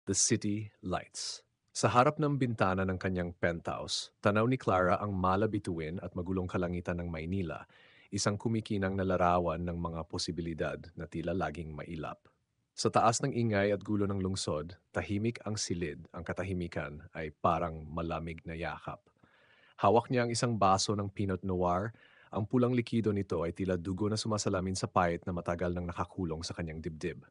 The City Lights. Sa harap ng bintana ng kanyang penthouse, tanaw ni Clara ang malabituin at magulong kalangitan ng Maynila, isang kumikinang na larawan ng mga posibilidad na tila laging mailap. Sa taas ng ingay at gulo ng lungsod, tahimik ang silid, ang katahimikan ay parang malamig na yakap. Hawak niya ang isang baso ng Pinot Noir, ang pulang likido nito ay tila dugo na sumasalamin sa payat na matagal nang nakakulong sa kanyang dibdib.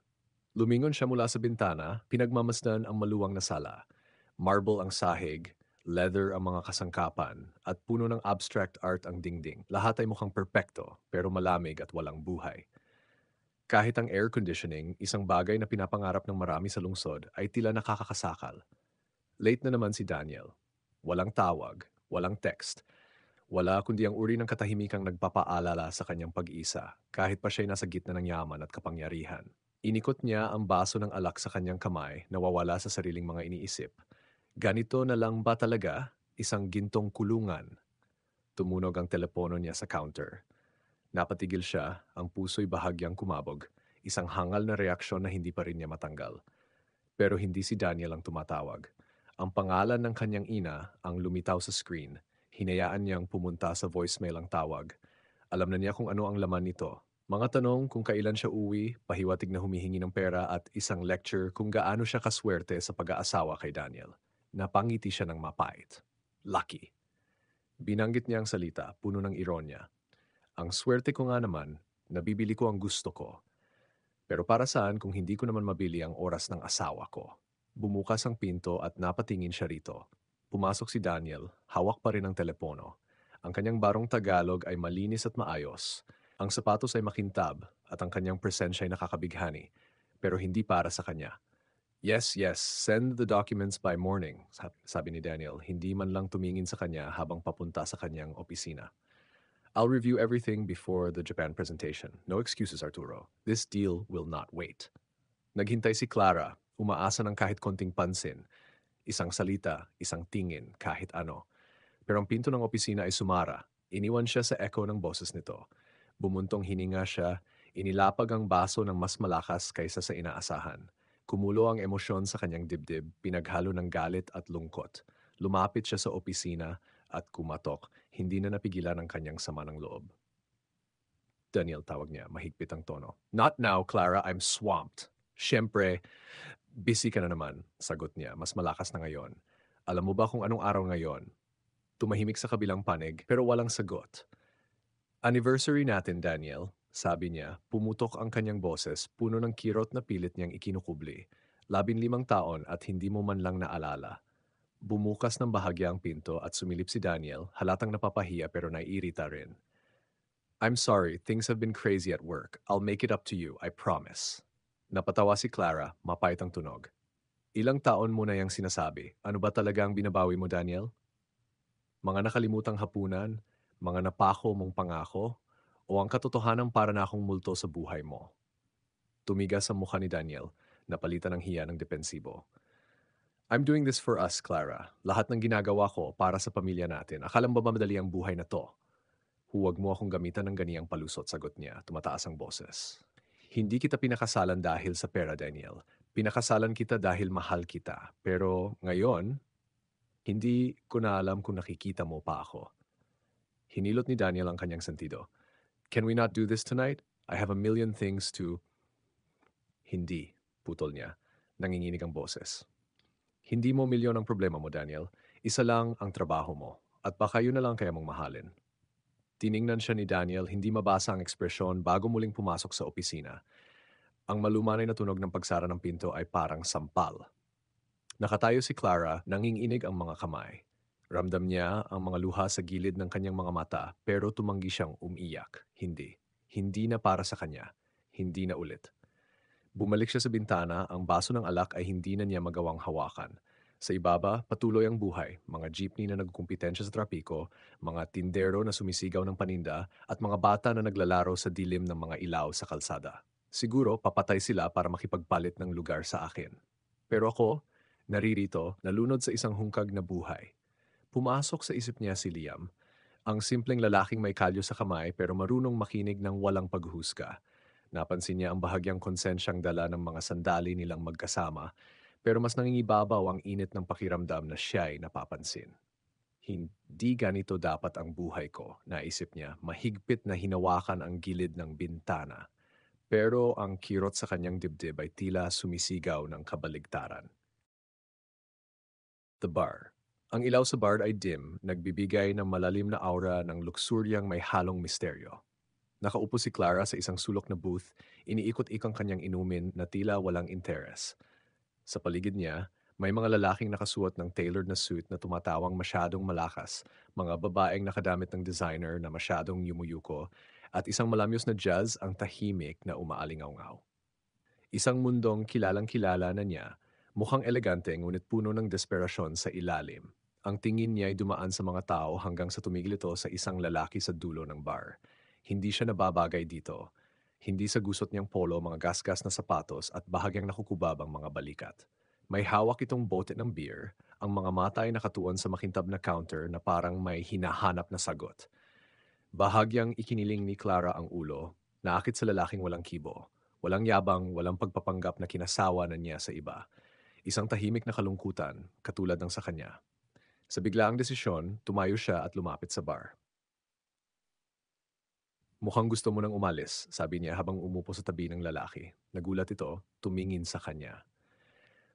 Lumingon siya mula sa bintana, pinagmamasdan ang maluwang na sala. Marble ang sahig, leather ang mga kasangkapan, at puno ng abstract art ang dingding. Lahat ay mukhang perpekto, pero malamig at walang buhay. Kahit ang air conditioning, isang bagay na pinapangarap ng marami sa lungsod, ay tila nakakakasakal. Late na naman si Daniel. Walang tawag, walang text. Wala kundi ang uri ng katahimikang nagpapaalala sa kanyang pag-isa, kahit pa siya'y nasa gitna ng yaman at kapangyarihan. Inikot niya ang baso ng alak sa kanyang kamay, nawawala sa sariling mga iniisip. Ganito na lang ba talaga? Isang gintong kulungan. Tumunog ang telepono niya sa counter. Napatigil siya, ang puso'y bahagyang kumabog. Isang hangal na reaksyon na hindi pa rin niya matanggal. Pero hindi si Daniel ang tumatawag. Ang pangalan ng kanyang ina ang lumitaw sa screen. Hinayaan niyang pumunta sa voicemail ang tawag. Alam na niya kung ano ang laman nito. Mga tanong kung kailan siya uwi, pahiwatig na humihingi ng pera at isang lecture kung gaano siya kaswerte sa pag-aasawa kay Daniel. Napangiti siya ng mapait. Lucky. Binanggit niya ang salita, puno ng ironya. Ang swerte ko nga naman, nabibili ko ang gusto ko. Pero para saan kung hindi ko naman mabili ang oras ng asawa ko? Bumukas ang pinto at napatingin siya rito. Pumasok si Daniel, hawak pa rin ang telepono. Ang kanyang barong Tagalog ay malinis at maayos. Ang sapatos ay makintab at ang kanyang presensya ay nakakabighani. Pero hindi para sa kanya. Yes, yes, send the documents by morning, sabi ni Daniel, hindi man lang tumingin sa kanya habang papunta sa kanyang opisina. I'll review everything before the Japan presentation. No excuses, Arturo. This deal will not wait. Naghintay si Clara, umaasa ng kahit konting pansin. Isang salita, isang tingin, kahit ano. Pero ang pinto ng opisina ay sumara. Iniwan siya sa echo ng boses nito. Bumuntong hininga siya, inilapag ang baso ng mas malakas kaysa sa inaasahan. Kumulo ang emosyon sa kanyang dibdib, pinaghalo ng galit at lungkot. Lumapit siya sa opisina at kumatok, hindi na napigilan ang kanyang sama ng loob. Daniel, tawag niya, mahigpit ang tono. Not now, Clara, I'm swamped. Siyempre, busy ka na naman, sagot niya, mas malakas na ngayon. Alam mo ba kung anong araw ngayon? Tumahimik sa kabilang panig, pero walang sagot. Anniversary natin, Daniel, sabi niya, pumutok ang kanyang boses, puno ng kirot na pilit niyang ikinukubli. 15 taon at hindi mo man lang naalala. Bumukas ng bahagya ang pinto at sumilip si Daniel, halatang napapahiya pero naiirita rin. I'm sorry, things have been crazy at work. I'll make it up to you, I promise. Napatawa si Clara, mapait ang tunog. Ilang taon mo na yang sinasabi. Ano ba talaga ang binabawi mo, Daniel? Mga nakalimutang hapunan, mga napako mong pangako, o ang katotohanan para na akong multo sa buhay mo? Tumigas sa mukha ni Daniel, napalitan ng hiya ng depensibo. I'm doing this for us, Clara. Lahat ng ginagawa ko para sa pamilya natin. Akala mo ba madali ang buhay na to? Huwag mo akong gamitan ng ganiyang palusot, sagot niya, tumataas ang boses. Hindi kita pinakasalan dahil sa pera, Daniel. Pinakasalan kita dahil mahal kita. Pero ngayon, hindi ko na alam kung nakikita mo pa ako. Hinilot ni Daniel ang kanyang sentido. Can we not do this tonight? I have a million things to... Hindi, putol niya. Nanginginig ang boses. Hindi mo milyon ang problema mo, Daniel. Isa lang ang trabaho mo. At baka yun na lang kaya mong mahalin. Tiningnan siya ni Daniel, hindi mabasa ang ekspresyon bago muling pumasok sa opisina. Ang malumanay na tunog ng pagsara ng pinto ay parang sampal. Nakatayo si Clara, nanginginig ang mga kamay. Ramdam niya ang mga luha sa gilid ng kanyang mga mata pero tumanggi siyang umiyak. Hindi. Hindi na para sa kanya. Hindi na ulit. Bumalik siya sa bintana, ang baso ng alak ay hindi na niya magawang hawakan. Sa ibaba, patuloy ang buhay, mga jeepney na nagkumpetensya sa trapiko, mga tindero na sumisigaw ng paninda, at mga bata na naglalaro sa dilim ng mga ilaw sa kalsada. Siguro, papatay sila para makipagpalit ng lugar sa akin. Pero ako, naririto, nalunod sa isang hungkag na buhay. Pumasok sa isip niya si Liam, ang simpleng lalaking may kalyo sa kamay pero marunong makinig ng walang paghusga. Napansin niya ang bahagyang konsensyang dala ng mga sandali nilang magkasama, Pero mas nangingibabaw ang init ng pakiramdam na siya ay napapansin. Hindi ganito dapat ang buhay ko, naisip niya. Mahigpit na hinawakan ang gilid ng bintana. Pero ang kirot sa kanyang dibdib ay tila sumisigaw ng kabaligtaran. The bar. Ang ilaw sa bar ay dim, nagbibigay ng malalim na aura ng luksuryang may halong misteryo. Nakaupo si Clara sa isang sulok na booth, iniikot-ikang kanyang inumin na tila walang interes. Sa paligid niya, may mga lalaking nakasuot ng tailored na suit na tumatawang masyadong malakas, mga babaeng nakadamit ng designer na masyadong yumuyuko, at isang malamyos na jazz ang tahimik na umaalingaw-ngaw. Isang mundong kilalang-kilala na niya, mukhang elegante ngunit puno ng desperasyon sa ilalim. Ang tingin niya ay dumaan sa mga tao hanggang sa tumigil ito sa isang lalaki sa dulo ng bar. Hindi siya nababagay dito. Hindi sa gusot niyang polo, mga gasgas na sapatos at bahagyang nakukubab ang mga balikat. May hawak itong bote ng beer, ang mga mata ay nakatuon sa makintab na counter na parang may hinahanap na sagot. Bahagyang ikiniling ni Clara ang ulo, naakit sa lalaking walang kibo. Walang yabang, walang pagpapanggap na kinasawa na niya sa iba. Isang tahimik na kalungkutan, katulad ng sa kanya. Sa biglaang desisyon, tumayo siya at lumapit sa bar. Mukhang gusto mo nang umalis, sabi niya habang umupo sa tabi ng lalaki. Nagulat ito, tumingin sa kanya.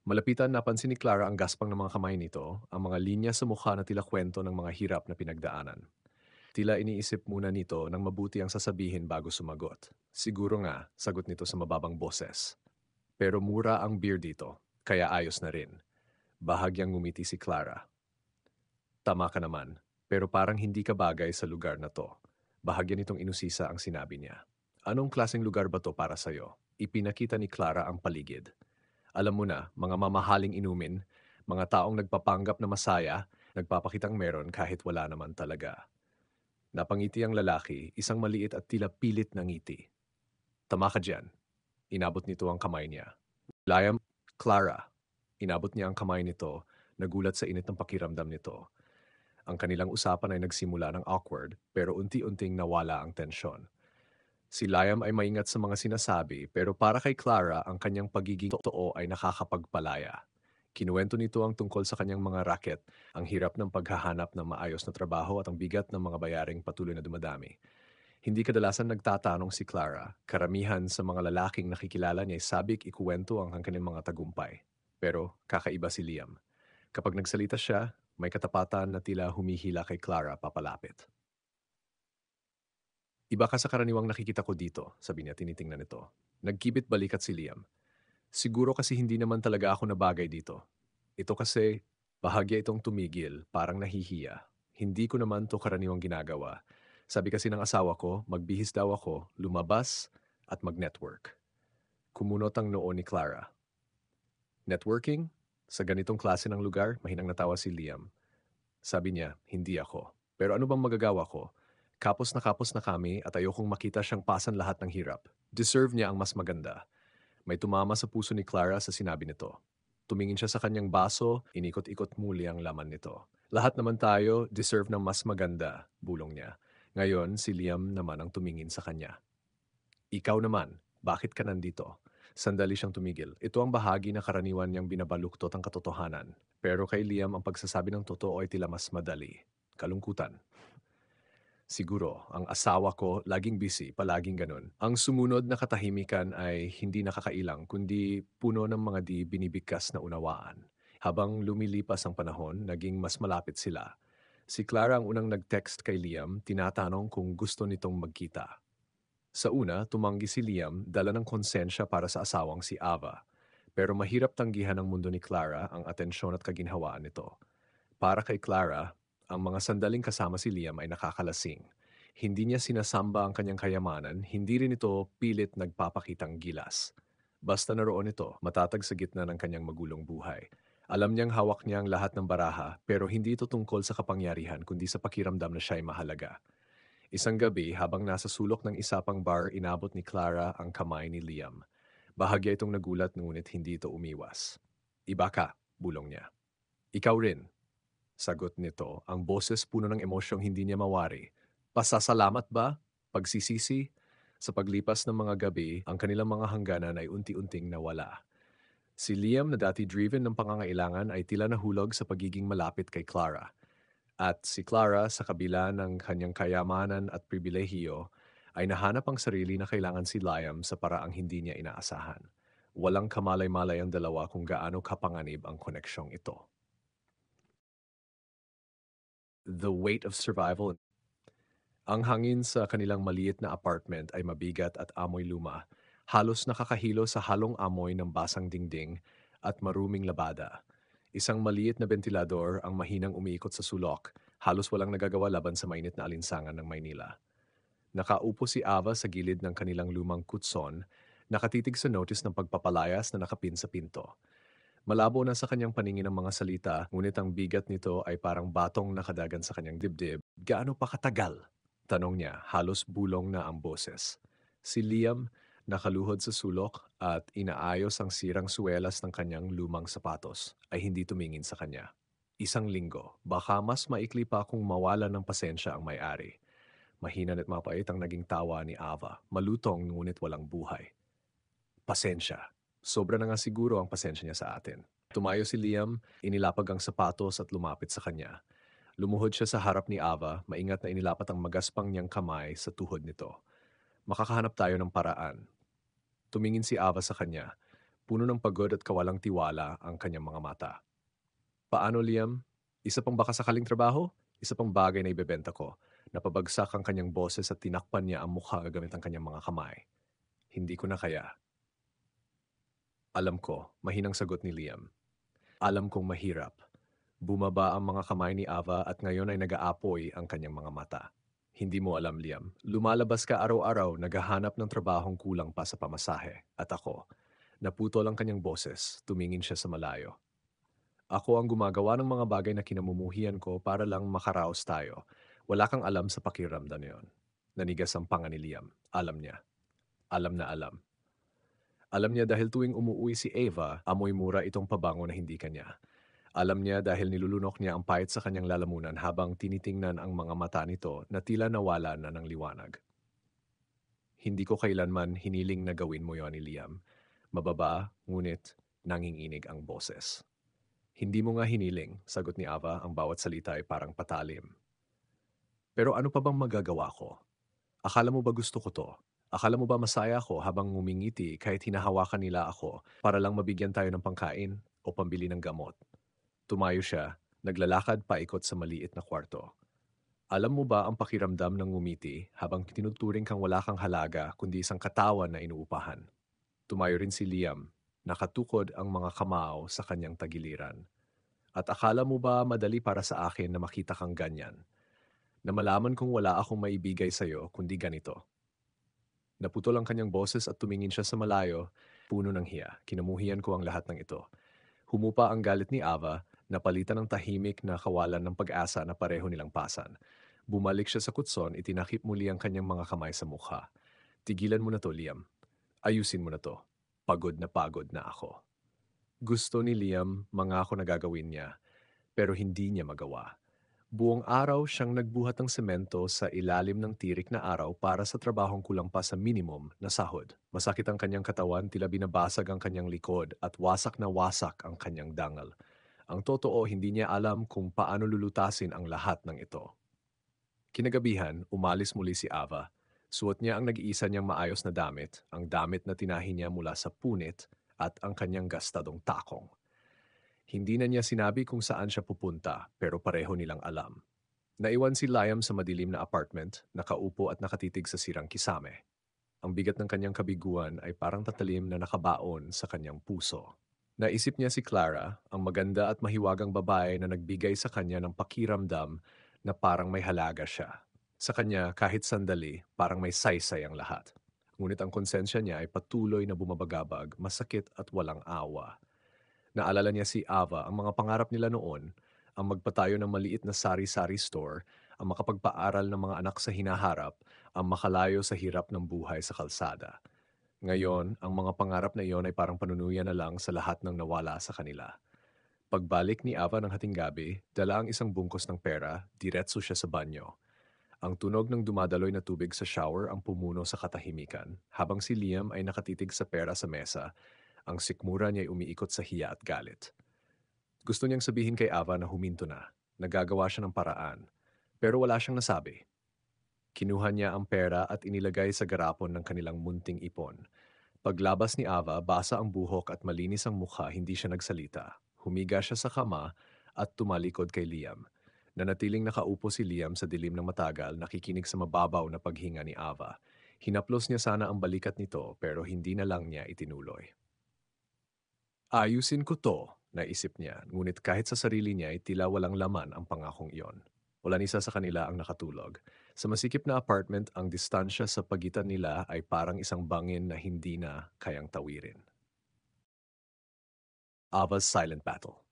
Malapitan napansin ni Clara ang gaspang ng mga kamay nito, ang mga linya sa mukha na tila kwento ng mga hirap na pinagdaanan. Tila iniisip muna nito nang mabuti ang sasabihin bago sumagot. Siguro nga, sagot nito sa mababang boses. Pero mura ang beer dito, kaya ayos na rin. Bahagyang ngumiti si Clara. Tama ka naman, pero parang hindi ka bagay sa lugar na to. Bahagya nitong inusisa ang sinabi niya. Anong klaseng lugar ba to para sa'yo? Ipinakita ni Clara ang paligid. Alam mo na, mga mamahaling inumin, mga taong nagpapanggap na masaya, nagpapakitang meron kahit wala naman talaga. Napangiti ang lalaki, isang maliit at tila pilit na ngiti. Tama ka dyan. Inabot nito ang kamay niya. Layam, Clara. Inabot niya ang kamay nito, nagulat sa init ng pakiramdam nito. Ang kanilang usapan ay nagsimula ng awkward, pero unti-unting nawala ang tensyon. Si Liam ay maingat sa mga sinasabi, pero para kay Clara, ang kanyang pagiging totoo ay nakakapagpalaya. Kinuwento nito ang tungkol sa kanyang mga racket, ang hirap ng paghahanap ng maayos na trabaho at ang bigat ng mga bayaring patuloy na dumadami. Hindi kadalasan nagtatanong si Clara, karamihan sa mga lalaking nakikilala niya ay sabik ikuwento ang kanilang mga tagumpay. Pero kakaiba si Liam. Kapag nagsalita siya, may katapatan na tila humihila kay Clara papalapit. Iba ka sa karaniwang nakikita ko dito, sabi niya tinitingnan nito. Nagkibit balikat si Liam. Siguro kasi hindi naman talaga ako nabagay dito. Ito kasi, bahagya itong tumigil, parang nahihiya. Hindi ko naman to karaniwang ginagawa. Sabi kasi ng asawa ko, magbihis daw ako, lumabas, at mag-network. Kumunot ang noo ni Clara. Networking? Sa ganitong klase ng lugar, mahinang natawa si Liam. Sabi niya, hindi ako. Pero ano bang magagawa ko? Kapos na kami at ayokong makita siyang pasan lahat ng hirap. Deserve niya ang mas maganda. May tumama sa puso ni Clara sa sinabi nito. Tumingin siya sa kanyang baso, inikot-ikot muli ang laman nito. Lahat naman tayo deserve ng mas maganda, bulong niya. Ngayon, si Liam naman ang tumingin sa kanya. Ikaw naman, bakit ka nandito? Sandali siyang tumigil. Ito ang bahagi na karaniwan niyang binabaluktot ang katotohanan. Pero kay Liam ang pagsasabi ng totoo ay tila mas madali. Kalungkutan. Siguro, ang asawa ko laging busy, palaging ganun. Ang sumunod na katahimikan ay hindi nakakailang, kundi puno ng mga di binibigkas na unawaan. Habang lumilipas ang panahon, naging mas malapit sila. Si Clara ang unang nag-text kay Liam, tinatanong kung gusto nitong magkita. Sa una, tumanggi si Liam, dala ng konsensya para sa asawang si Ava. Pero mahirap tanggihan ng mundo ni Clara ang atensyon at kaginhawaan nito. Para kay Clara, ang mga sandaling kasama si Liam ay nakakalasing. Hindi niya sinasamba ang kanyang kayamanan, hindi rin ito pilit nagpapakitang gilas. Basta naroon ito, matatag sa gitna ng kanyang magulong buhay. Alam niyang hawak niya ang lahat ng baraha, pero hindi ito tungkol sa kapangyarihan kundi sa pakiramdam na siya ay mahalaga. Isang gabi, habang nasa sulok ng isa pang bar, inabot ni Clara ang kamay ni Liam. Bahagya itong nagulat ngunit hindi ito umiwas. Iba ka, bulong niya. Ikaw rin, sagot nito, ang boses puno ng emosyong hindi niya mawari. Pasasalamat ba? Pagsisisi? Sa paglipas ng mga gabi, ang kanilang mga hangganan ay unti-unting nawala. Si Liam na dati driven ng pangangailangan ay tila nahulog sa pagiging malapit kay Clara. At si Clara sa kabila ng kanyang kayamanan at pribilehiyo ay nahanap ang sarili na kailangan si Liam sa paraang hindi niya inaasahan. Walang kamalay-malay ang dalawa kung gaano kapanganib ang koneksyong ito. The weight of survival. Ang hangin sa kanilang maliit na apartment ay mabigat at amoy luma. Halos nakakahilo sa halong amoy ng basang dingding at maruming labada. Isang maliit na ventilador ang mahinang umiikot sa sulok. Halos walang nagagawa laban sa mainit na alinsangan ng Maynila. Nakaupo si Ava sa gilid ng kanilang lumang kutson, nakatitig sa notice ng pagpapalayas na nakapin sa pinto. Malabo na sa kanyang paningin ang mga salita, ngunit ang bigat nito ay parang batong nakadagan sa kanyang dibdib. Gaano pa katagal? Tanong niya, halos bulong na ang boses. Si Liam, nakaluhod sa sulok at inaayos ang sirang suwelas ng kanyang lumang sapatos, ay hindi tumingin sa kanya. Isang linggo, baka mas maikli pa kung mawala ng pasensya ang may-ari. Mahina at mapait ang naging tawa ni Ava, malutong ngunit walang buhay. Pasensya. Sobra na nga siguro ang pasensya niya sa atin. Tumayo si Liam, inilapag ang sapatos at lumapit sa kanya. Lumuhod siya sa harap ni Ava, maingat na inilapat ang magaspang niyang kamay sa tuhod nito. Makakahanap tayo ng paraan. Tumingin si Ava sa kanya. Puno ng pagod at kawalang tiwala ang kanyang mga mata. Paano, Liam? Isa pang baka sakaling trabaho? Isa pang bagay na ibebenta ko. Napabagsak ang kanyang boses at tinakpan niya ang mukha gamit ang kanyang mga kamay. Hindi ko na kaya. Alam ko, mahinang sagot ni Liam. Alam kong mahirap. Bumaba ang mga kamay ni Ava at ngayon ay nag-aapoy ang kanyang mga mata. Hindi mo alam, Liam. Lumalabas ka araw-araw, naghahanap ng trabahong kulang pa sa pamasahe. At ako, naputol ang kanyang boses, tumingin siya sa malayo. Ako ang gumagawa ng mga bagay na kinamumuhian ko para lang makaraos tayo. Wala kang alam sa pakiramdam na yon. Nanigas ang panga ni Liam. Alam niya. Alam na alam. Alam niya dahil tuwing umuwi si Ava, amoy mura itong pabango na hindi kanya. Alam niya dahil nilulunok niya ang pahit sa kanyang lalamunan habang tinitingnan ang mga mata nito na tila nawala na ng liwanag. Hindi ko kailanman hiniling na gawin mo yon ni Liam. Mababa, ngunit nanginginig ang boses. Hindi mo nga hiniling, sagot ni Ava, ang bawat salita ay parang patalim. Pero ano pa bang magagawa ko? Akala mo ba gusto ko to? Akala mo ba masaya ako habang ngumingiti kahit hinahawakan nila ako para lang mabigyan tayo ng pangkain o pambili ng gamot? Tumayo siya, naglalakad paikot sa maliit na kwarto. Alam mo ba ang pakiramdam ng ngumiti habang tinuturing kang wala kang halaga kundi isang katawan na inuupahan? Tumayo rin si Liam, nakatukod ang mga kamao sa kanyang tagiliran. At akala mo ba madali para sa akin na makita kang ganyan? Na malaman kong wala akong maibigay sa'yo kundi ganito. Naputol ang kanyang boses at tumingin siya sa malayo, puno ng hiya. Kinamuhian ko ang lahat ng ito. Humupa ang galit ni Ava, napalitan ng tahimik na kawalan ng pag-asa na pareho nilang pasan. Bumalik siya sa kutson, itinakip muli ang kanyang mga kamay sa mukha. Tigilan mo na to, Liam. Ayusin mo na to. Pagod na ako. Gusto ni Liam mangako na gagawin niya, pero hindi niya magawa. Buong araw siyang nagbuhat ng semento sa ilalim ng tirik na araw para sa trabahong kulang pa sa minimum na sahod. Masakit ang kanyang katawan, tila binabasag ang kanyang likod at wasak na wasak ang kanyang dangal. Ang totoo, hindi niya alam kung paano lulutasin ang lahat ng ito. Kinagabihan, umalis muli si Ava. Suot niya ang nag-iisa niyang maayos na damit, ang damit na tinahi niya mula sa punit at ang kanyang gastadong takong. Hindi na niya sinabi kung saan siya pupunta, pero pareho nilang alam. Naiwan si Liam sa madilim na apartment, nakaupo at nakatitig sa sirang kisame. Ang bigat ng kanyang kabiguan ay parang tatalim na nakabaon sa kanyang puso. Naisip niya si Clara, ang maganda at mahiwagang babae na nagbigay sa kanya ng pakiramdam na parang may halaga siya. Sa kanya, kahit sandali, parang may saysay ang lahat. Ngunit ang konsensya niya ay patuloy na bumabagabag, masakit at walang awa. Naalala niya si Ava, ang mga pangarap nila noon, ang magpatayo ng maliit na sari-sari store, ang makapagpaaral ng mga anak sa hinaharap, ang makalayo sa hirap ng buhay sa kalsada. Ngayon, ang mga pangarap na iyon ay parang panunuyan na lang sa lahat ng nawala sa kanila. Pagbalik ni Ava ng hating gabi, dala ang isang bungkos ng pera, diretso siya sa banyo. Ang tunog ng dumadaloy na tubig sa shower ang pumuno sa katahimikan, habang si Liam ay nakatitig sa pera sa mesa, Ang sikmura niya ay umiikot sa hiya at galit. Gusto niyang sabihin kay Ava na huminto na. Nagagawa siya ng paraan. Pero wala siyang nasabi. Kinuha niya ang pera at inilagay sa garapon ng kanilang munting ipon. Paglabas ni Ava, basa ang buhok at malinis ang mukha, hindi siya nagsalita. Humiga siya sa kama at tumalikod kay Liam. Nanatiling nakaupo si Liam sa dilim ng matagal, nakikinig sa mababaw na paghinga ni Ava. Hinaplos niya sana ang balikat nito pero hindi na lang niya itinuloy. Ayusin ko to, naisip niya, ngunit kahit sa sarili niya ay tila walang laman ang pangakong iyon. Wala ni isa sa kanila ang nakatulog. Sa masikip na apartment, ang distansya sa pagitan nila ay parang isang bangin na hindi na kayang tawirin. Ava's silent battle.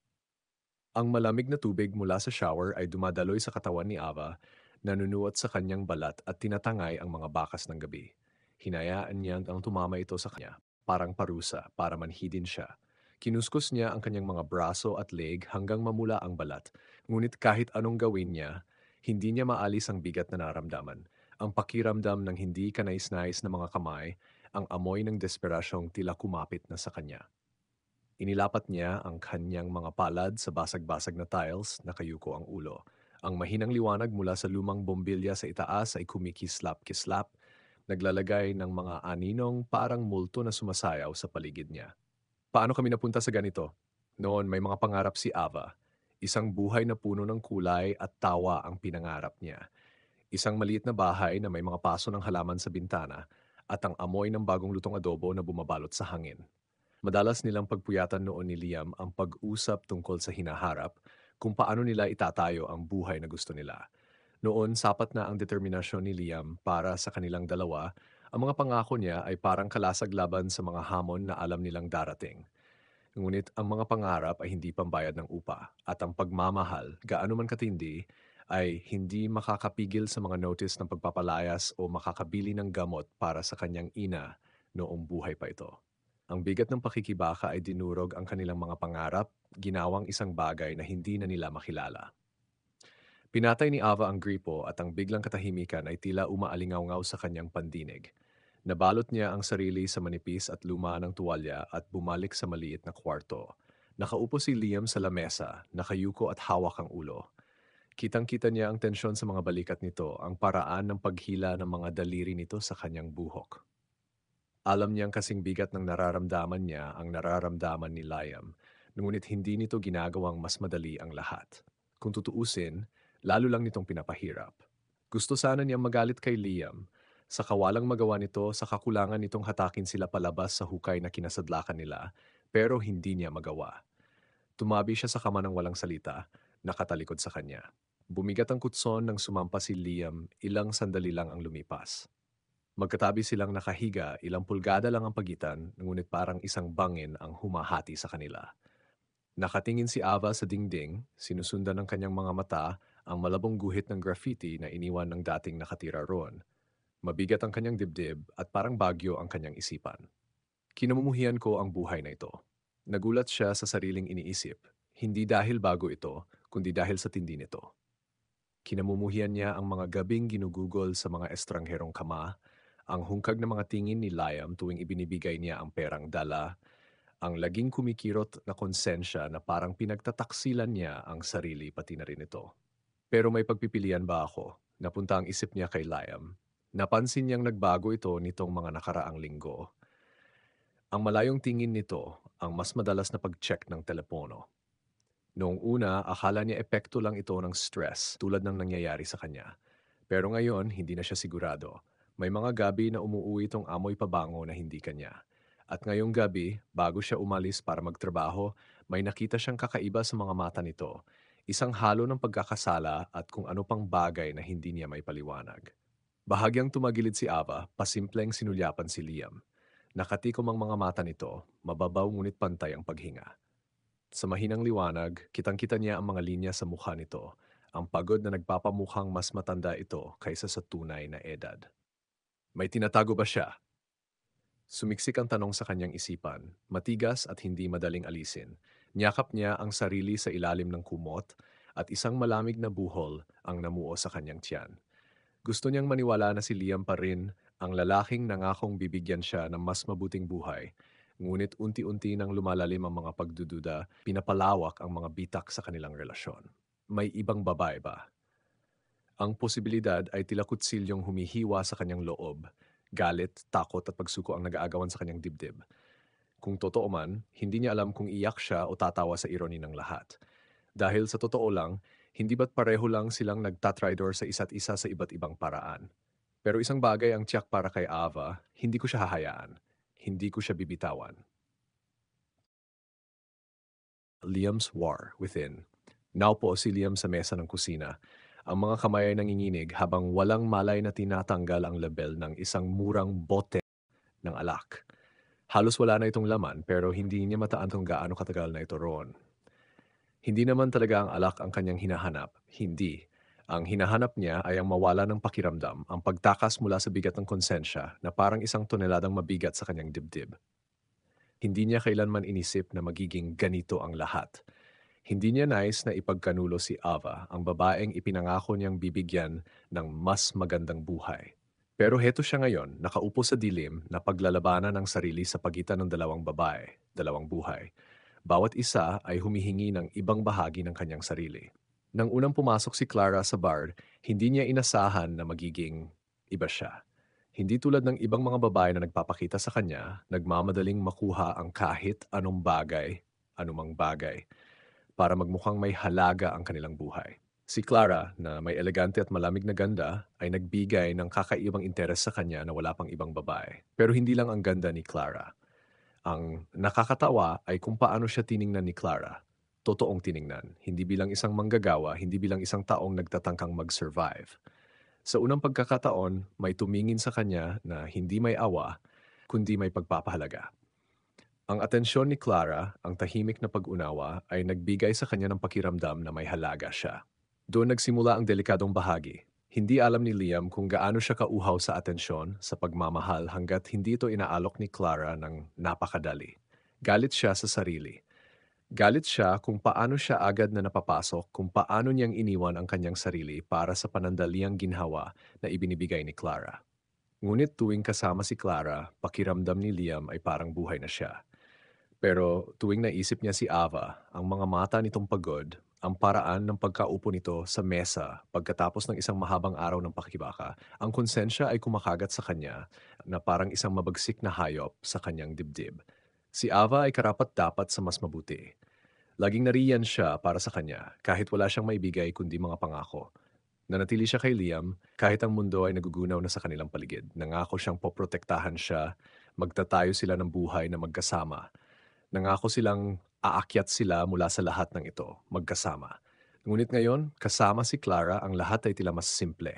Ang malamig na tubig mula sa shower ay dumadaloy sa katawan ni Ava, nanunuot sa kanyang balat at tinatangay ang mga bakas ng gabi. Hinayaan niya ang tumama ito sa kanya, parang parusa para manhidin siya. Kinuskos niya ang kanyang mga braso at leg hanggang mamula ang balat, ngunit kahit anong gawin niya, hindi niya maalis ang bigat na naramdaman. Ang pakiramdam ng hindi kanais-nais na mga kamay, ang amoy ng desperasyong tila kumapit na sa kanya. Inilapat niya ang kanyang mga palad sa basag-basag na tiles, nakayuko ang ulo. Ang mahinang liwanag mula sa lumang bombilya sa itaas ay kumikislap-kislap, naglalagay ng mga aninong parang multo na sumasayaw sa paligid niya. Paano kami napunta sa ganito? Noon may mga pangarap si Ava. Isang buhay na puno ng kulay at tawa ang pinangarap niya. Isang maliit na bahay na may mga paso ng halaman sa bintana at ang amoy ng bagong lutong adobo na bumabalot sa hangin. Madalas nilang pagpuyatan noon ni Liam ang pag-usap tungkol sa hinaharap, kung paano nila itatayo ang buhay na gusto nila. Noon, sapat na ang determinasyon ni Liam para sa kanilang dalawa. Ang mga pangako niya ay parang kalasag laban sa mga hamon na alam nilang darating. Ngunit ang mga pangarap ay hindi pambayad ng upa at ang pagmamahal, gaano man katindi, ay hindi makakapigil sa mga notice ng pagpapalayas o makakabili ng gamot para sa kanyang ina noong buhay pa ito. Ang bigat ng pakikibaka ay dinurog ang kanilang mga pangarap, ginawang isang bagay na hindi na nila makilala. Pinatay ni Ava ang gripo at ang biglang katahimikan ay tila umaalingaw sa kanyang pandinig. Nabalot niya ang sarili sa manipis at luma ng tuwalya at bumalik sa maliit na kwarto. Nakaupo si Liam sa lamesa, nakayuko at hawak ang ulo. Kitang-kita niya ang tensyon sa mga balikat nito, ang paraan ng paghila ng mga daliri nito sa kanyang buhok. Alam niyang kasing bigat ng nararamdaman niya ang nararamdaman ni Liam, ngunit hindi nito ginagawang mas madali ang lahat. Kung tutuusin, lalo lang nitong pinapahirap. Gusto sana niyang magalit kay Liam, sa kawalang magawa nito sa kakulangan nitong hatakin sila palabas sa hukay na kinasadlakan nila, pero hindi niya magawa. Tumabi siya sa kama ng walang salita, nakatalikod sa kanya. Bumigat ang kutson nang sumampa si Liam, ilang sandali lang ang lumipas. Magkatabi silang nakahiga, ilang pulgada lang ang pagitan, ngunit parang isang bangin ang humahati sa kanila. Nakatingin si Ava sa dingding, sinusundan ng kanyang mga mata ang malabong guhit ng graffiti na iniwan ng dating nakatira roon. Mabigat ang kanyang dibdib at parang bagyo ang kanyang isipan. Kinamumuhian ko ang buhay na ito. Nagulat siya sa sariling iniisip, hindi dahil bago ito, kundi dahil sa tindi nito. Kinamumuhian niya ang mga gabing ginugugol sa mga estrangherong kama, ang hungkag ng mga tingin ni Liam tuwing ibinibigay niya ang perang dala, ang laging kumikirot na konsensya na parang pinagtataksilan niya ang sarili pati na rin ito. Pero may pagpipilian ba ako? Napunta ang isip niya kay Liam. Napansin niyang nagbago ito nitong mga nakaraang linggo. Ang malayong tingin nito ang mas madalas na pag-check ng telepono. Noong una, akala niya epekto lang ito ng stress tulad ng nangyayari sa kanya. Pero ngayon, hindi na siya sigurado. May mga gabi na umuuwi itong amoy pabango na hindi kanya. At ngayong gabi, bago siya umalis para magtrabaho, may nakita siyang kakaiba sa mga mata nito. Isang halo ng pagkakasala at kung ano pang bagay na hindi niya may paliwanag. Bahagyang tumagilid si Ava, pasimpleng sinulyapan si Liam. Nakatikom ang mga mata nito, mababaw ngunit pantay ang paghinga. Sa mahinang liwanag, kitang-kita niya ang mga linya sa mukha nito, ang pagod na nagpapamukhang mas matanda ito kaysa sa tunay na edad. May tinatago ba siya? Sumiksik ang tanong sa kanyang isipan, matigas at hindi madaling alisin. Niyakap niya ang sarili sa ilalim ng kumot at isang malamig na buhol ang namuo sa kanyang tiyan. Gusto niyang maniwala na si Liam pa rin ang lalaking nangakong bibigyan siya ng mas mabuting buhay. Ngunit unti-unti nang lumalalim ang mga pagdududa, pinapalawak ang mga bitak sa kanilang relasyon. May ibang babae ba? Ang posibilidad ay tila kutsilyong humihiwa sa kanyang loob. Galit, takot at pagsuko ang nag-aagawan sa kanyang dibdib. Kung totoo man, hindi niya alam kung iyak siya o tatawa sa ironi ng lahat. Dahil sa totoo lang, hindi ba't pareho lang silang nagtatrydor sa isa't isa sa iba't ibang paraan. Pero isang bagay ang tiyak para kay Ava, hindi ko siya hahayaan. Hindi ko siya bibitawan. Liam's War Within. Naupo si Liam sa mesa ng kusina. Ang mga kamay ay nanginginig habang walang malay na tinatanggal ang label ng isang murang bote ng alak. Halos wala na itong laman pero hindi niya mataan kung gaano katagal na ito roon. Hindi naman talaga ang alak ang kanyang hinahanap. Hindi. Ang hinahanap niya ay ang mawala ng pakiramdam, ang pagtakas mula sa bigat ng konsensya na parang isang toneladang mabigat sa kanyang dibdib. Hindi niya kailanman inisip na magiging ganito ang lahat. Hindi niya nais na ipagkanulo si Ava, ang babaeng ipinangako niyang bibigyan ng mas magandang buhay. Pero heto siya ngayon, nakaupo sa dilim na paglalabanan ng sarili sa pagitan ng dalawang babae, dalawang buhay. Bawat isa ay humihingi ng ibang bahagi ng kanyang sarili. Nang unang pumasok si Clara sa bar, hindi niya inasahan na magiging iba siya. Hindi tulad ng ibang mga babae na nagpapakita sa kanya, nagmamadaling makuha ang kahit anong bagay, anumang bagay para magmukhang may halaga ang kanilang buhay. Si Clara, na may elegante at malamig na ganda, ay nagbigay ng kakaibang interes sa kanya na wala pang ibang babae. Pero hindi lang ang ganda ni Clara. Ang nakakatawa ay kung paano siya tiningnan ni Clara. Totoong tiningnan, hindi bilang isang manggagawa, hindi bilang isang taong nagtatangkang mag-survive. Sa unang pagkakataon, may tumingin sa kanya na hindi may awa, kundi may pagpapahalaga. Ang atensyon ni Clara, ang tahimik na pag-unawa, ay nagbigay sa kanya ng pakiramdam na may halaga siya. Doon nagsimula ang delikadong bahagi. Hindi alam ni Liam kung gaano siya kauhaw sa atensyon, sa pagmamahal hanggat hindi ito inaalok ni Clara ng napakadali. Galit siya sa sarili. Galit siya kung paano siya agad na napapasok, kung paano niyang iniwan ang kanyang sarili para sa panandaliang ginhawa na ibinibigay ni Clara. Ngunit tuwing kasama si Clara, pakiramdam ni Liam ay parang buhay na siya. Pero tuwing naisip niya si Ava, ang mga mata nitong pagod, ang paraan ng pagkaupo nito sa mesa pagkatapos ng isang mahabang araw ng pakikibaka, ang konsensya ay kumakagat sa kanya na parang isang mabagsik na hayop sa kanyang dibdib. Si Ava ay karapat-dapat sa mas mabuti. Laging nariyan siya para sa kanya kahit wala siyang maibigay kundi mga pangako. Nanatili siya kay Liam kahit ang mundo ay nagugunaw na sa kanilang paligid. Nangako siyang poprotektahan siya, magtatayo sila ng buhay na magkasama. Nangako silang aakyat sila mula sa lahat ng ito, magkasama. Ngunit ngayon, kasama si Clara, ang lahat ay tila mas simple,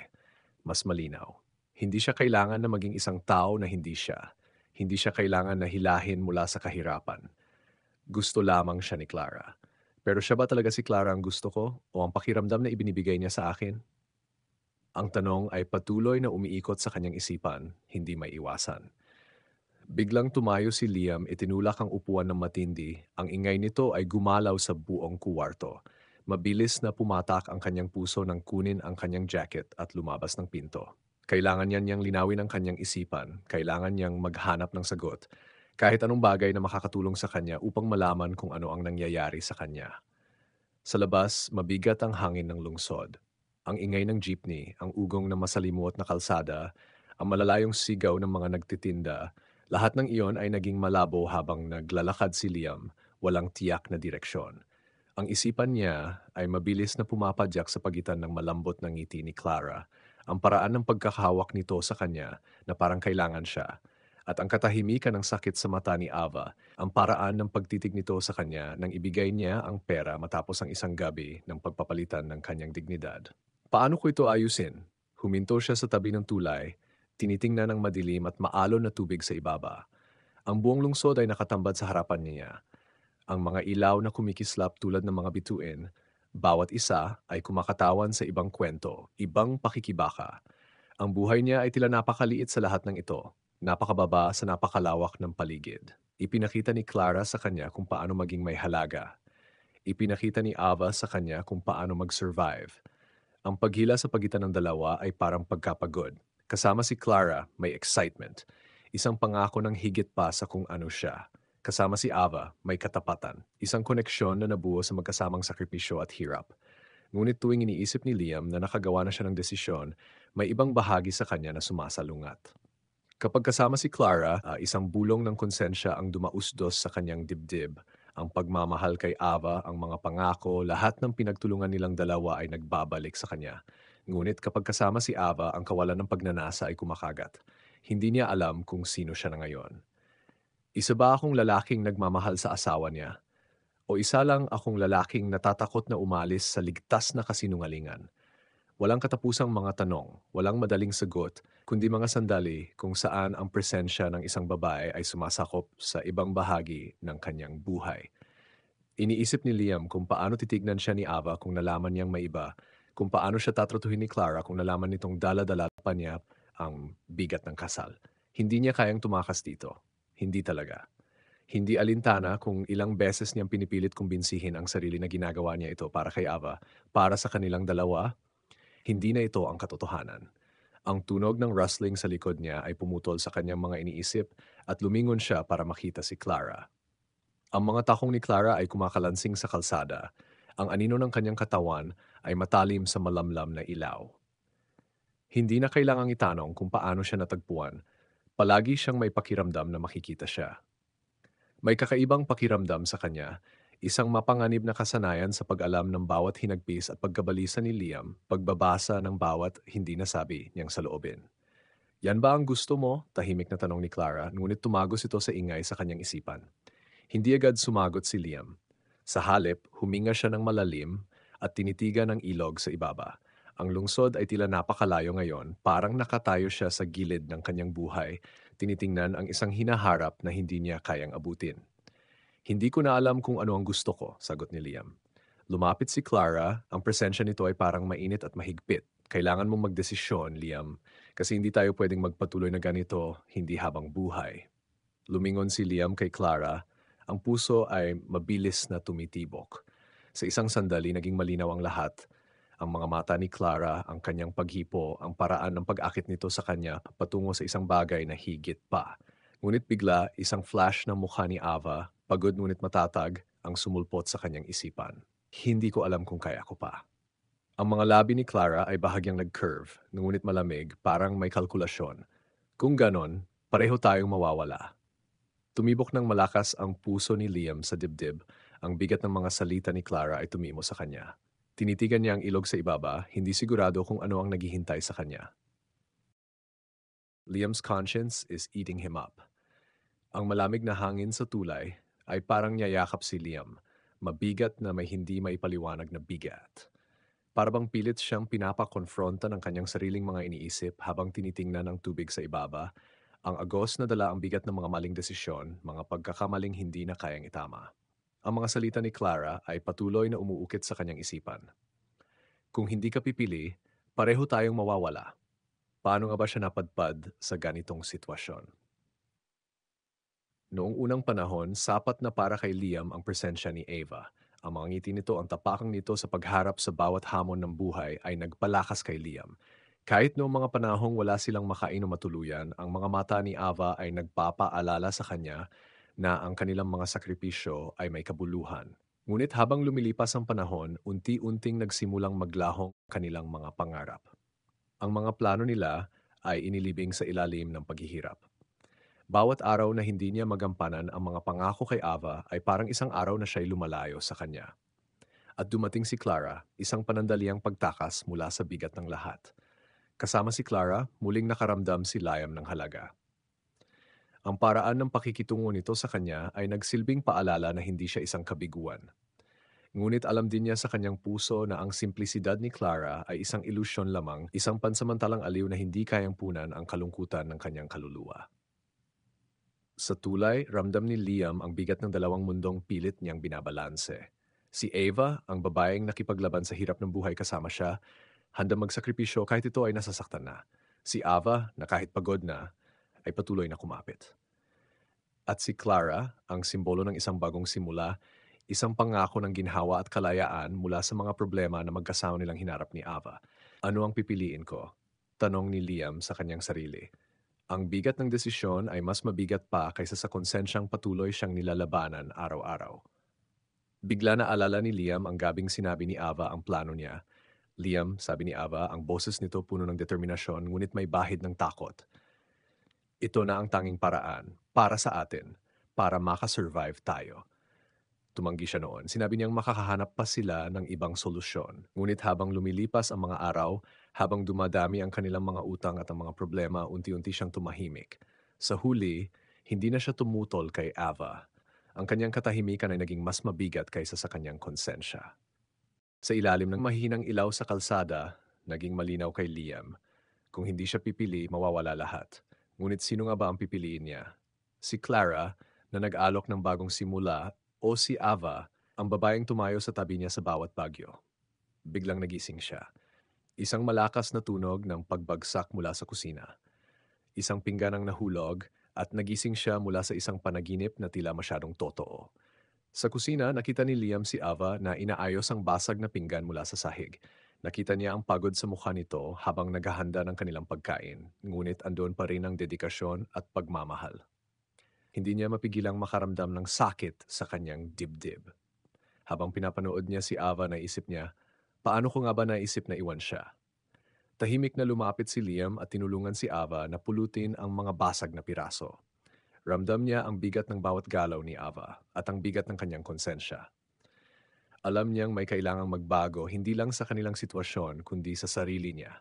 mas malinaw. Hindi siya kailangan na maging isang tao na hindi siya. Hindi siya kailangan na hilahin mula sa kahirapan. Gusto lamang siya ni Clara. Pero siya ba talaga si Clara ang gusto ko o ang pakiramdam na ibinibigay niya sa akin? Ang tanong ay patuloy na umiikot sa kanyang isipan, hindi may iwasan. Biglang tumayo si Liam, itinulak ang upuan ng matindi. Ang ingay nito ay gumalaw sa buong kuwarto. Mabilis na pumatak ang kanyang puso nang kunin ang kanyang jacket at lumabas ng pinto. Kailangan niya niyang linawin ang kanyang isipan. Kailangan niyang maghanap ng sagot. Kahit anong bagay na makakatulong sa kanya upang malaman kung ano ang nangyayari sa kanya. Sa labas, mabigat ang hangin ng lungsod. Ang ingay ng jeepney, ang ugong na masalimuot na kalsada, ang malalayong sigaw ng mga nagtitinda, lahat ng iyon ay naging malabo habang naglalakad si Liam, walang tiyak na direksyon. Ang isipan niya ay mabilis na pumapadyak sa pagitan ng malambot na ngiti ni Clara, ang paraan ng pagkakahawak nito sa kanya na parang kailangan siya, at ang katahimikan ng sakit sa mata ni Ava, ang paraan ng pagtitig nito sa kanya nang ibigay niya ang pera matapos ang isang gabi ng pagpapalitan ng kanyang dignidad. Paano ko ito ayusin? Huminto siya sa tabi ng tulay, tinitingnan ng madilim at maalon na tubig sa ibaba. Ang buong lungsod ay nakatambad sa harapan niya. Ang mga ilaw na kumikislap tulad ng mga bituin, bawat isa ay kumakatawan sa ibang kwento, ibang pakikibaka. Ang buhay niya ay tila napakaliit sa lahat ng ito, napakababa sa napakalawak ng paligid. Ipinakita ni Clara sa kanya kung paano maging may halaga. Ipinakita ni Ava sa kanya kung paano mag-survive. Ang paghila sa pagitan ng dalawa ay parang pagkapagod. Kasama si Clara, may excitement. Isang pangako ng higit pa sa kung ano siya. Kasama si Ava, may katapatan, isang koneksyon na nabuo sa magkasamang sakripisyo at hirap. Ngunit tuwing iniisip ni Liam na nakagawa na siya ng desisyon, may ibang bahagi sa kanya na sumasalungat. Kapag kasama si Clara, isang bulong ng konsensya ang dumausdos sa kanyang dibdib. Ang pagmamahal kay Ava, ang mga pangako, lahat ng pinagtulungan nilang dalawa ay nagbabalik sa kanya. Ngunit kapag kasama si Ava, ang kawalan ng pagnanasa ay kumakagat. Hindi niya alam kung sino siya na ngayon. Isa ba akong lalaking nagmamahal sa asawa niya? O isa lang akong lalaking natatakot na umalis sa ligtas na kasinungalingan? Walang katapusang mga tanong, walang madaling sagot, kundi mga sandali kung saan ang presensya ng isang babae ay sumasakop sa ibang bahagi ng kanyang buhay. Iniisip ni Liam kung paano titignan siya ni Ava kung nalaman niyang may iba, kung paano siya tatratuhin ni Clara kung nalaman nitong dala-dala pa niya ang bigat ng kasal. Hindi niya kayang tumakas dito. Hindi talaga. Hindi alintana kung ilang beses niyang pinipilit kumbinsihin ang sarili na ginagawa niya ito para kay Ava, para sa kanilang dalawa. Hindi na ito ang katotohanan. Ang tunog ng rustling sa likod niya ay pumutol sa kanyang mga iniisip at lumingon siya para makita si Clara. Ang mga takong ni Clara ay kumakalansing sa kalsada. Ang anino ng kanyang katawan ay matalim sa malamlam na ilaw. Hindi na kailangang itanong kung paano siya natagpuan. Palagi siyang may pakiramdam na makikita siya. May kakaibang pakiramdam sa kanya, isang mapanganib na kasanayan sa pag-alam ng bawat hinagpis at pagkabalisa ni Liam, pagbabasa ng bawat hindi nasabi niyang saloobin. Yan ba ang gusto mo? Tahimik na tanong ni Clara, ngunit tumagos ito sa ingay sa kanyang isipan. Hindi agad sumagot si Liam. Sa halip, huminga siya ng malalim at tinitigan ng ilog sa ibaba. Ang lungsod ay tila napakalayo ngayon, parang nakatayo siya sa gilid ng kanyang buhay, tinitingnan ang isang hinaharap na hindi niya kayang abutin. Hindi ko na alam kung ano ang gusto ko, sagot ni Liam. Lumapit si Clara, ang presensya nito ay parang mainit at mahigpit. Kailangan mong magdesisyon, Liam, kasi hindi tayo pwedeng magpatuloy na ganito, hindi habang buhay. Lumingon si Liam kay Clara, ang puso ay mabilis na tumitibok. Sa isang sandali, naging malinaw ang lahat. Ang mga mata ni Clara, ang kanyang paghipo, ang paraan ng pag-akit nito sa kanya patungo sa isang bagay na higit pa. Ngunit bigla, isang flash ng mukha ni Ava, pagod ngunit matatag, ang sumulpot sa kanyang isipan. Hindi ko alam kung kaya ko pa. Ang mga labi ni Clara ay bahagyang nag-curve, ngunit malamig, parang may kalkulasyon. Kung ganon, pareho tayong mawawala. Tumibok ng malakas ang puso ni Liam sa dibdib. Ang bigat ng mga salita ni Clara ay tumimo sa kanya. Tinitigan niya ang ilog sa ibaba, hindi sigurado kung ano ang naghihintay sa kanya. Liam's conscience is eating him up. Ang malamig na hangin sa tulay ay parang niyayakap si Liam, mabigat na may hindi maipaliwanag na bigat. Para bang pilit siyang pinapakonfronta ng kanyang sariling mga iniisip habang tinitingnan ang tubig sa ibaba, ang agos na dala ang bigat ng mga maling desisyon, mga pagkakamaling hindi na kayang itama. Ang mga salita ni Clara ay patuloy na umuukit sa kanyang isipan. Kung hindi ka pipili, pareho tayong mawawala. Paano nga ba siya napadpad sa ganitong sitwasyon? Noong unang panahon, sapat na para kay Liam ang presensya ni Ava. Ang mga ngiti nito, ang tapakang nito sa pagharap sa bawat hamon ng buhay ay nagpalakas kay Liam. Kahit noong mga panahong wala silang makain o matuluyan, ang mga mata ni Ava ay nagpapaalala sa kanya na ang kanilang mga sakripisyo ay may kabuluhan. Ngunit habang lumilipas ang panahon, unti-unting nagsimulang maglahong kanilang mga pangarap. Ang mga plano nila ay inilibing sa ilalim ng paghihirap. Bawat araw na hindi niya magampanan ang mga pangako kay Ava ay parang isang araw na siya'y lumalayo sa kanya. At dumating si Clara, isang panandaliang pagtakas mula sa bigat ng lahat. Kasama si Clara, muling nakaramdam si Liam ng halaga. Ang paraan ng pakikitungo nito sa kanya ay nagsilbing paalala na hindi siya isang kabiguan. Ngunit alam din niya sa kanyang puso na ang simplisidad ni Clara ay isang ilusyon lamang, isang pansamantalang aliw na hindi kayang punan ang kalungkutan ng kanyang kaluluwa. Sa tulay, ramdam ni Liam ang bigat ng dalawang mundong pilit niyang binabalanse. Si Ava, ang babaeng nakipaglaban sa hirap ng buhay kasama siya, handang magsakripisyo kahit ito ay nasasaktan na. Si Ava, na kahit pagod na, ay patuloy na kumapit. At si Clara, ang simbolo ng isang bagong simula, isang pangako ng ginhawa at kalayaan mula sa mga problema na magkasama nilang hinarap ni Ava. Ano ang pipiliin ko? Tanong ni Liam sa kanyang sarili. Ang bigat ng desisyon ay mas mabigat pa kaysa sa konsensyang patuloy siyang nilalabanan araw-araw. Bigla na alala ni Liam ang gabing sinabi ni Ava ang plano niya. Liam, sabi ni Ava, ang boses nito puno ng determinasyon ngunit may bahid ng takot. Ito na ang tanging paraan para sa atin, para makasurvive tayo. Tumanggi siya noon. Sinabi niyang makakahanap pa sila ng ibang solusyon. Ngunit habang lumilipas ang mga araw, habang dumadami ang kanilang mga utang at ang mga problema, unti-unti siyang tumahimik. Sa huli, hindi na siya tumutol kay Ava. Ang kanyang katahimikan ay naging mas mabigat kaysa sa kanyang konsensya. Sa ilalim ng mahinang ilaw sa kalsada, naging malinaw kay Liam. Kung hindi siya pipili, mawawala lahat. Ngunit sino nga ba ang pipiliin niya? Si Clara, na nag-alok ng bagong simula, o si Ava, ang babaeng tumayo sa tabi niya sa bawat bagyo. Biglang nagising siya. Isang malakas na tunog ng pagbagsak mula sa kusina. Isang pinggan ang nahulog at nagising siya mula sa isang panaginip na tila masyadong totoo. Sa kusina, nakita ni Liam si Ava na inaayos ang basag na pinggan mula sa sahig. Nakita niya ang pagod sa mukha nito habang naghahanda ng kanilang pagkain, ngunit andoon pa rin ang dedikasyon at pagmamahal. Hindi niya mapigilang makaramdam ng sakit sa kanyang dibdib. Habang pinapanood niya si Ava, naisip niya, paano ko nga ba naisip na iwan siya? Tahimik na lumapit si Liam at tinulungan si Ava na pulutin ang mga basag na piraso. Ramdam niya ang bigat ng bawat galaw ni Ava at ang bigat ng kanyang konsensya. Alam niyang may kailangang magbago hindi lang sa kanilang sitwasyon kundi sa sarili niya.